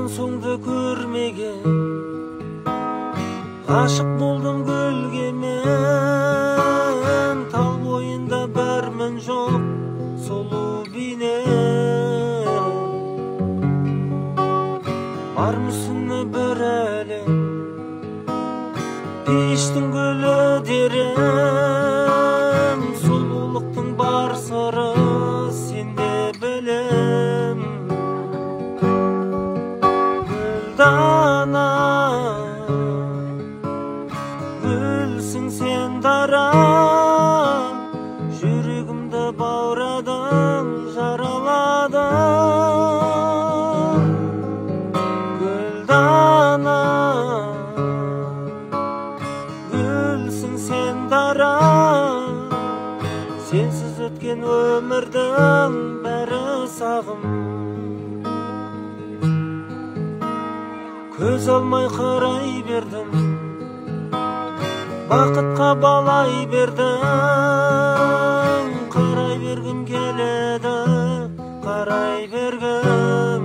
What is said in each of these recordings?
бұрын соңды көрмеген, ғашық болдым гүлге мен, тал бойында бәрмін жоқ сұлу бейне. Бар мүсіні бір әлем, пештің гүлі дерем, сұлулықтың бар сыры сенде білем. Гүлдана, гүлсің сен дара, жүрегімді баурадың жараладың. Гүлдана, гүлсің сен дара, сенсіз өткен өмірдің бәрі сағым. Көз алмай қарай бердім, бақытқа балай бердің. Қарай бергім келеді, қарай бергім.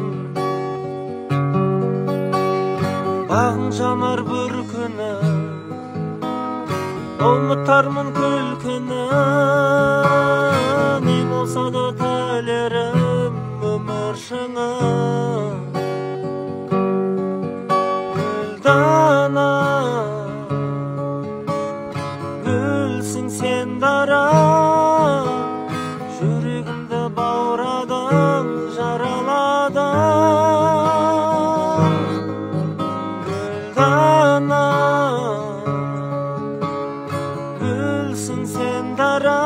Бағың жанар бір күні, ұмытармын күлкіні. Не болса да тілерім өмір шыңы. Гүлдана, гүлсің сен дара, жүрегімді баурадың жараладың. Гүлдана, гүлсің сен дара,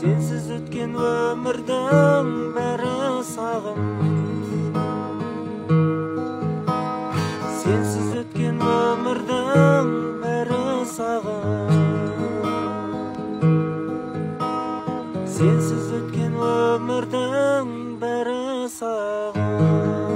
сенсіз өткен өмірдің бәрі сағым. Сенсіз өткен өмірдің бәрі сағым. Сенсіз өткен өмірдің бәрі сағым.